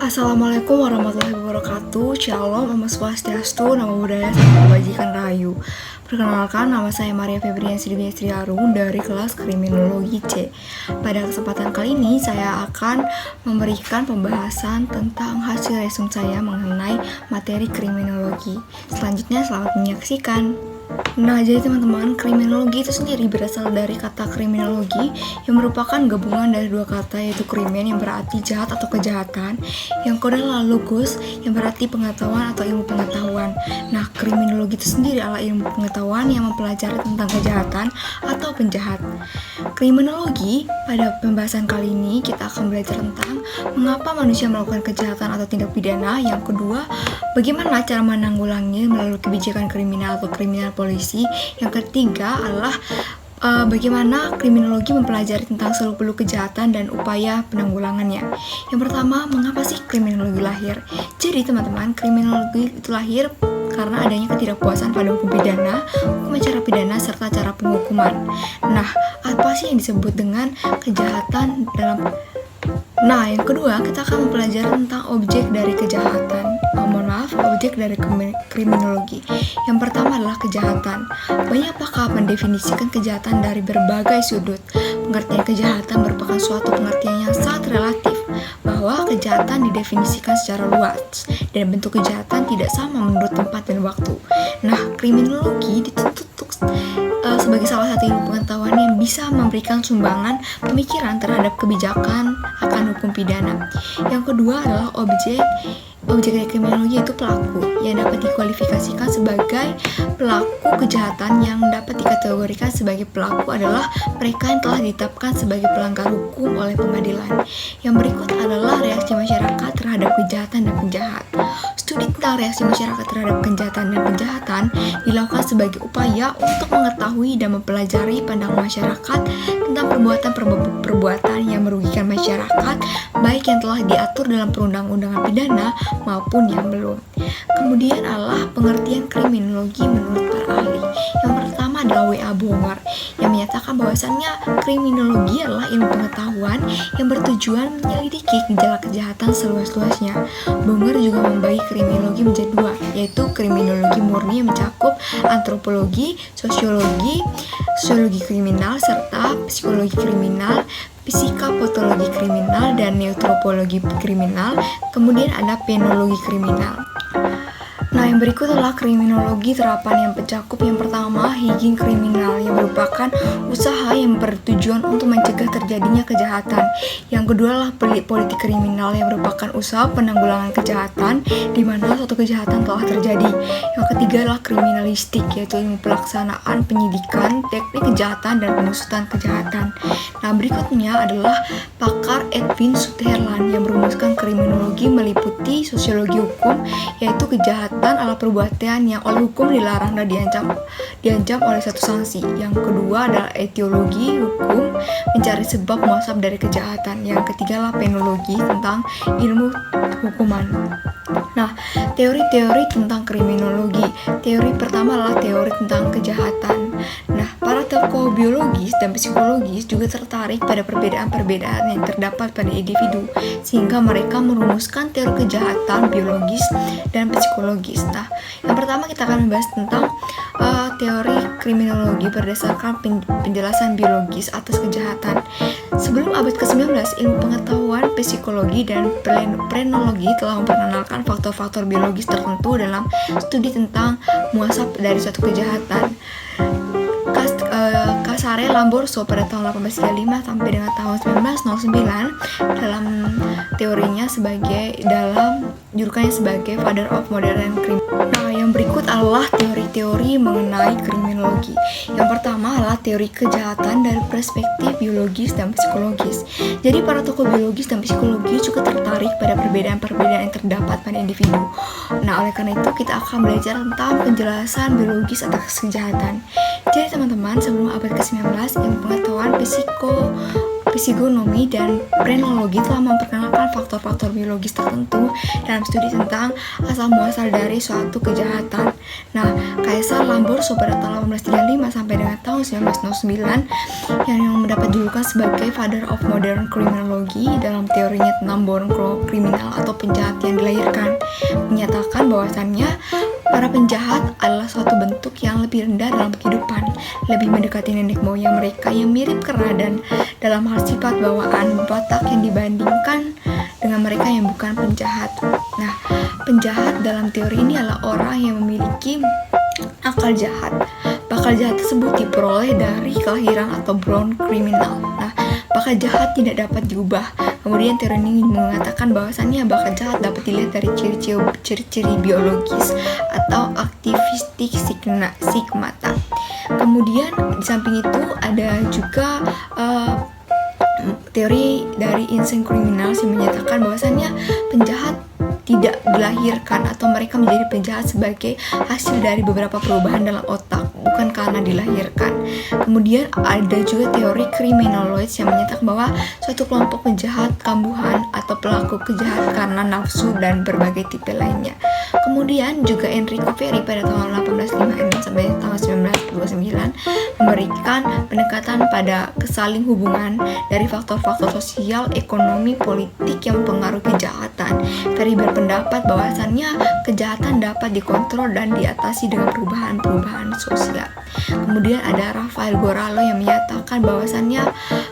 Assalamualaikum warahmatullahi wabarakatuh. Shalom, Om Swastiastu, Namo Buddhaya, Salam Kebajikan Rahayu. Perkenalkan, nama saya Maria Febriansi Dwi Arum dari kelas Kriminologi C. Pada kesempatan kali ini, saya akan memberikan pembahasan tentang hasil resume saya mengenai materi kriminologi. Selanjutnya, selamat menyaksikan. Nah, jadi teman-teman, kriminologi itu sendiri berasal dari kata kriminologi yang merupakan gabungan dari dua kata, yaitu krimen yang berarti jahat atau kejahatan, yang kedua adalah logos yang berarti pengetahuan atau ilmu pengetahuan. Nah, kriminologi itu sendiri adalah ilmu pengetahuan yang mempelajari tentang kejahatan atau penjahat. Kriminologi, pada pembahasan kali ini kita akan belajar tentang mengapa manusia melakukan kejahatan atau tindak pidana. Yang kedua, bagaimana cara menanggulanginya melalui kebijakan kriminal atau kriminal polisi. Yang ketiga adalah bagaimana kriminologi mempelajari tentang seluk-beluk kejahatan dan upaya penanggulangannya. Yang pertama, mengapa sih kriminologi lahir? Jadi teman-teman, kriminologi itu lahir karena adanya ketidakpuasan pada hukum pidana, hukum acara pidana, serta cara penghukuman. Nah, apa sih yang disebut dengan kejahatan dalam... Nah, yang kedua, kita akan mempelajari tentang objek dari kejahatan. Objek dari kriminologi. Yang pertama adalah kejahatan. Banyak pakar mendefinisikan kejahatan dari berbagai sudut. Pengertian kejahatan merupakan suatu pengertian yang sangat relatif, bahwa kejahatan didefinisikan secara luas dan bentuk kejahatan tidak sama menurut tempat dan waktu. Nah, kriminologi dituntut sebagai salah satu ilmu pengetahuan yang bisa memberikan sumbangan pemikiran terhadap kebijakan akan hukum pidana. Yang kedua adalah objek dari kriminologi, yaitu pelaku yang dapat dikualifikasikan sebagai pelaku kejahatan. Yang dapat dikategorikan sebagai pelaku adalah mereka yang telah ditetapkan sebagai pelanggar hukum oleh pengadilan. Yang berikut adalah reaksi masyarakat terhadap kejahatan dan penjahat. Studi tentang reaksi masyarakat terhadap kejahatan dan penjahatan dilakukan sebagai upaya untuk mengetahui dan mempelajari pandangan masyarakat tentang perbuatan yang merugikan masyarakat, baik yang telah diatur dalam perundang-undangan pidana maupun yang belum. Kemudian adalah pengertian kriminologi menurut para ahli. Yang pertama adalah W.A. Bonger yang menyatakan bahwasannya kriminologi adalah ilmu pengetahuan yang bertujuan menyelidiki gejala kejahatan seluas-luasnya. Bonger juga membagi kriminologi menjadi dua, yaitu kriminologi murni yang mencakup antropologi, sosiologi kriminal, serta psikologi kriminal, psikopatologi kriminal, dan neurologi kriminal. Kemudian ada penologi kriminal. Nah, yang berikut adalah kriminologi terapan yang mencakup yang pertama, hygiene kriminal, yang merupakan usaha yang bertujuan untuk mencegah terjadinya kejahatan. Yang kedua adalah politik kriminal, yang merupakan usaha penanggulangan kejahatan di mana suatu kejahatan telah terjadi. Yang ketiga adalah kriminalistik, yaitu ilmu pelaksanaan penyidikan, teknik kejahatan, dan pengusutan kejahatan. Nah, berikutnya adalah pakar Edwin Sutherland yang merumuskan kriminologi meliputi sosiologi hukum, yaitu kejahatan adalah perbuatan yang oleh hukum dilarang dan diancam oleh satu sanksi. Yang kedua adalah etiologi hukum, mencari sebab muasabab dari kejahatan. Yang ketiga adalah penologi, tentang ilmu hukuman. Nah, teori-teori tentang kriminologi. Teori pertama adalah teori tentang kejahatan. Nah, para tokoh biologis dan psikologis juga tertarik pada perbedaan-perbedaan yang terdapat pada individu, sehingga mereka merumuskan teori kejahatan biologis dan psikologis. Nah, yang pertama kita akan membahas tentang teori kriminologi berdasarkan penjelasan biologis atas kejahatan. Sebelum abad ke-19, ilmu pengetahuan psikologi dan frenologi telah memperkenalkan faktor-faktor biologis tertentu dalam studi tentang muasabab dari suatu kejahatan. Casare Lamborso pada tahun 1835 sampai dengan tahun 1909 dalam teorinya dalam julukannya sebagai Father of Modern Crime. Nah, yang berikut adalah teori-teori mengenai kriminologi. Yang pertama adalah teori kejahatan dari perspektif biologis dan psikologis. Jadi para tokoh biologis dan psikologis juga tertarik pada perbedaan-perbedaan yang terdapat pada individu. Nah, oleh karena itu kita akan belajar tentang penjelasan biologis atas kejahatan. Jadi teman-teman, sebelum abad ke-19, ilmu pengetahuan Psikologi dan frenologi telah memperkenalkan faktor-faktor biologis tertentu dalam studi tentang asal-muasal dari suatu kejahatan. Nah, Kaisar Lamborghini pada tahun 1835 sampai dengan tahun 1909 yang mendapat julukan sebagai Father of Modern Criminology dalam teorinya tentang born kriminal atau penjahat yang dilahirkan, menyatakan bahwasannya para penjahat adalah suatu bentuk yang lebih rendah dalam kehidupan, lebih mendekati nenek moyang mereka yang mirip kera dan dalam hal sifat bawaan watak yang dibandingkan dengan mereka yang bukan penjahat. Nah, penjahat dalam teori ini adalah orang yang memiliki akal jahat. Bakal jahat tersebut diperoleh dari kelahiran atau born kriminal. Nah, bakal jahat tidak dapat diubah. Kemudian teori ini mengatakan bahwasannya bakal jahat dapat dilihat dari ciri-ciri biologis atau aktivistik stigmata. Kemudian di samping itu ada juga teori dari insting kriminal yang menyatakan bahwasannya penjahat tidak dilahirkan atau mereka menjadi penjahat sebagai hasil dari beberapa perubahan dalam otak, bukan karena dilahirkan. Kemudian ada juga teori kriminologi yang menyatakan bahwa suatu kelompok penjahat kambuhan atau pelaku kejahat karena nafsu dan berbagai tipe lainnya. Kemudian juga Enrico Ferri pada tahun 1856 sampai tahun 1929 memberikan pendekatan pada kesaling hubungan dari faktor-faktor sosial, ekonomi, politik yang mempengaruhi kejahatan. Ferri berpendapat bahwasannya kejahatan dapat dikontrol dan diatasi dengan perubahan-perubahan sosial. Kemudian ada Rafael Goralo yang menyatakan bahwasannya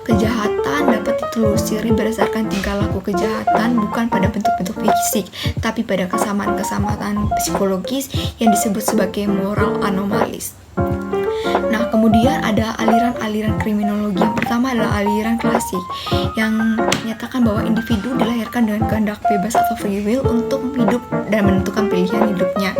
kejahatan dapat ditelusuri berdasarkan tingkah laku kejahatan bukan pada bentuk-bentuk fisik, tapi pada kesamaan-kesamaan psikologis yang disebut sebagai moral anomalis. Nah, kemudian ada aliran-aliran kriminologi. Yang pertama adalah aliran klasik yang menyatakan bahwa individu dilahirkan dengan kehendak bebas atau free will untuk hidup dan menentukan pilihan hidupnya.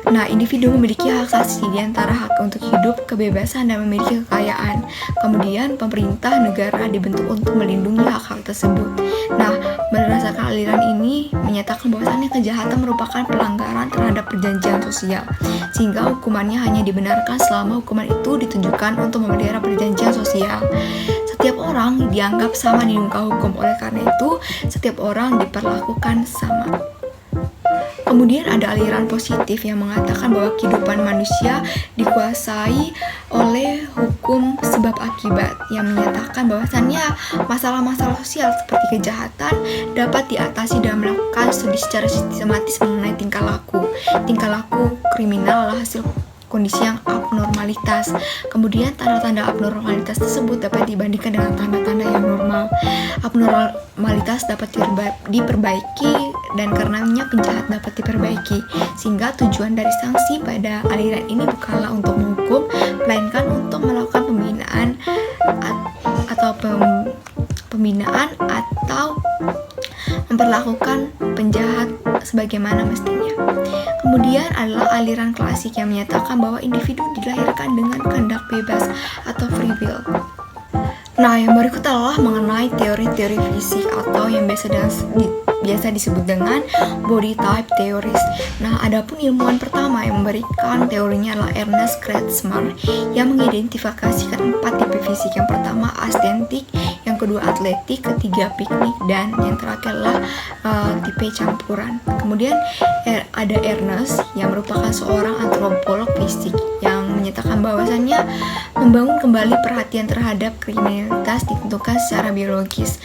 Nah, individu memiliki hak asasi di antara hak untuk hidup, kebebasan, dan memiliki kekayaan. Kemudian, pemerintah negara dibentuk untuk melindungi hak-hak tersebut. Nah, berdasarkan aliran ini menyatakan bahwasannya kejahatan merupakan pelanggaran terhadap perjanjian sosial, sehingga hukumannya hanya dibenarkan selama hukuman itu ditujukan untuk memelihara perjanjian sosial. Setiap orang dianggap sama di muka hukum, oleh karena itu setiap orang diperlakukan sama. Kemudian ada aliran positif yang mengatakan bahwa kehidupan manusia dikuasai oleh hukum sebab akibat, yang menyatakan bahwasannya masalah-masalah sosial seperti kejahatan dapat diatasi dengan melakukan studi secara sistematis mengenai tingkah laku. Tingkah laku kriminal adalah hasil kondisi yang abnormalitas. Kemudian tanda-tanda abnormalitas tersebut dapat dibandingkan dengan tanda-tanda yang normal. Abnormalitas dapat diperbaiki dan karenanya penjahat dapat diperbaiki. Sehingga tujuan dari sanksi pada aliran ini bukanlah untuk menghukum, melainkan untuk melakukan pembinaan atau memperlakukan penjahat sebagaimana mestinya. Kemudian adalah aliran klasik yang menyatakan bahwa individu dilahirkan dengan kehendak bebas atau free will. Nah, yang berikut adalah mengenai teori-teori fisik atau yang biasa disebut dengan body type theories. Nah, adapun ilmuwan pertama yang memberikan teorinya adalah Ernest Kretschmer yang mengidentifikasikan 4 tipe fisik. Yang pertama astetik, yang kedua atletik, ketiga piknik, dan yang terakhir adalah tipe campuran. Kemudian ada Ernest yang merupakan seorang antropolog fisik yang menyatakan bahwasannya membangun kembali perhatian terhadap kriminalitas ditentukan secara biologis.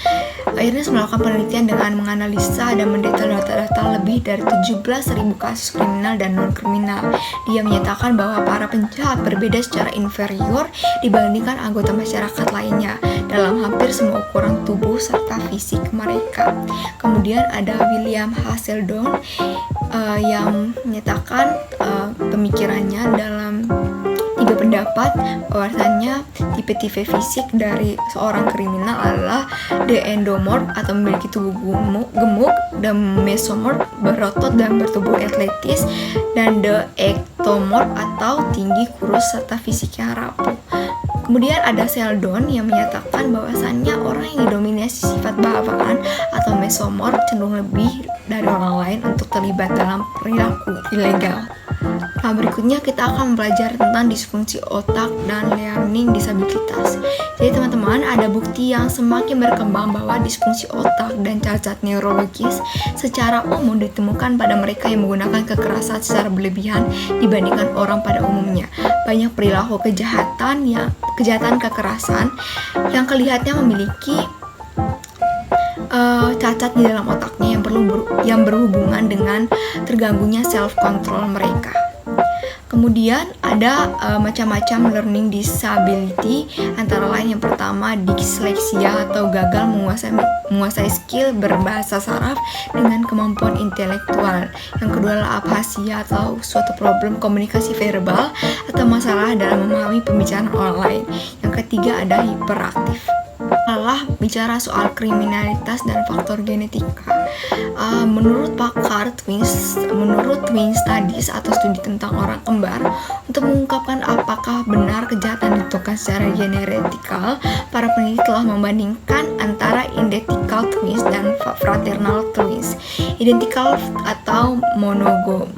Ernest melakukan penelitian dengan menganalisa dan mendetail data-data lebih dari 17.000 kasus kriminal dan non-kriminal. Dia menyatakan bahwa para penjahat berbeda secara inferior dibandingkan anggota masyarakat lainnya dalam hampir semua ukuran tubuh serta fisik mereka. Kemudian ada William Haseldon yang menyatakan pemikirannya dalam 3 pendapat bahwasannya tipe-tipe fisik dari seorang kriminal adalah the endomorph atau memiliki tubuh gemuk, the mesomorph berotot dan bertubuh atletis, dan the ectomorph atau tinggi, kurus serta fisik yang rapuh. Kemudian ada Seldon yang menyatakan bahwasannya orang yang didominasi sifat bawaan atau mesomorph cenderung lebih dari orang lain untuk terlibat dalam perilaku ilegal. Nah, berikutnya kita akan belajar tentang disfungsi otak dan learning disabilitas. Jadi teman-teman, ada bukti yang semakin berkembang bahwa disfungsi otak dan cacat neurologis secara umum ditemukan pada mereka yang menggunakan kekerasan secara berlebihan dibandingkan orang pada umumnya. Banyak perilaku kejahatan kekerasan yang kelihatannya memiliki cacat di dalam otaknya yang berhubungan dengan terganggunya self control mereka. Kemudian ada macam-macam learning disability, antara lain yang pertama disleksia atau gagal menguasai skill berbahasa saraf dengan kemampuan intelektual. Yang kedua adalah aphasia atau suatu problem komunikasi verbal atau masalah dalam memahami pembicaraan orang lain. Yang ketiga ada hiperaktif. Adalah bicara soal kriminalitas dan faktor genetika. Menurut pakar twin studies atau studi tentang orang kembar, untuk mengungkapkan apakah benar kejahatan ditentukan secara genetikal, para peneliti telah membandingkan antara identical twins dan fraternal twins. Identical atau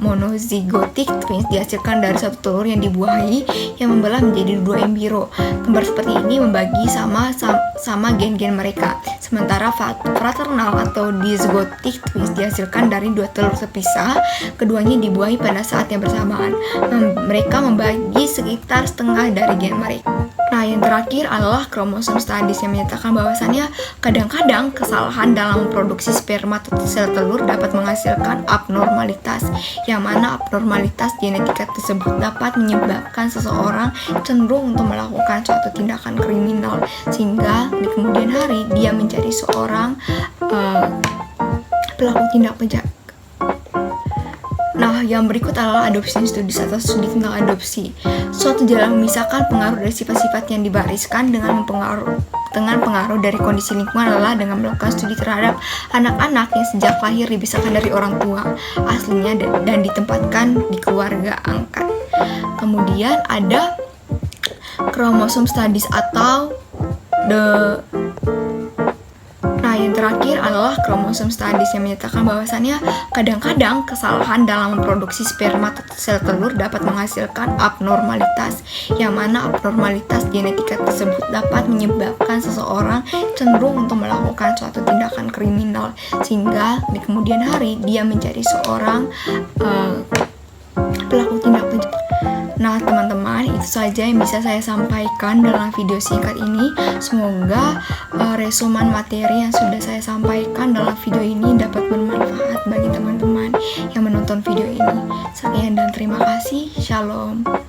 monozygotic twins dihasilkan dari satu telur yang dibuahi yang membelah menjadi dua embrio. Kembar seperti ini membagi sama gen-gen mereka. Sementara fraternal atau dizygotic twins dihasilkan dari dua telur terpisah, keduanya dibuahi pada saat yang bersamaan. Mereka membagi sekitar setengah dari gen mereka. Nah, yang terakhir adalah kromosom studies yang menyatakan bahwasannya kadang-kadang kesalahan dalam memproduksi sperma atau sel telur dapat menghasilkan abnormalitas, yang mana abnormalitas genetika tersebut dapat menyebabkan seseorang cenderung untuk melakukan suatu tindakan kriminal, sehingga di kemudian hari dia menjadi seorang pelaku tindak pidana. Nah, yang berikut adalah adoption studies atau studi tentang adopsi. Suatu jalan memisahkan pengaruh dari sifat-sifat yang dibariskan dengan pengaruh dari kondisi lingkungan adalah dengan melakukan studi terhadap anak-anak yang sejak lahir dipisahkan dari orang tua aslinya dan ditempatkan di keluarga angkat. Kemudian ada kromosom studies atau yang terakhir adalah kromosom studies yang menyatakan bahwasannya kadang-kadang kesalahan dalam memproduksi sperma atau sel telur dapat menghasilkan abnormalitas, yang mana abnormalitas genetika tersebut dapat menyebabkan seseorang cenderung untuk melakukan suatu tindakan kriminal, sehingga di kemudian hari dia menjadi seorang pelaku tindak pidana. Nah, teman-teman, itu saja yang bisa saya sampaikan dalam video singkat ini. Semoga resumen materi yang sudah saya sampaikan dalam video ini dapat bermanfaat bagi teman-teman yang menonton video ini. Sekian dan terima kasih. Shalom.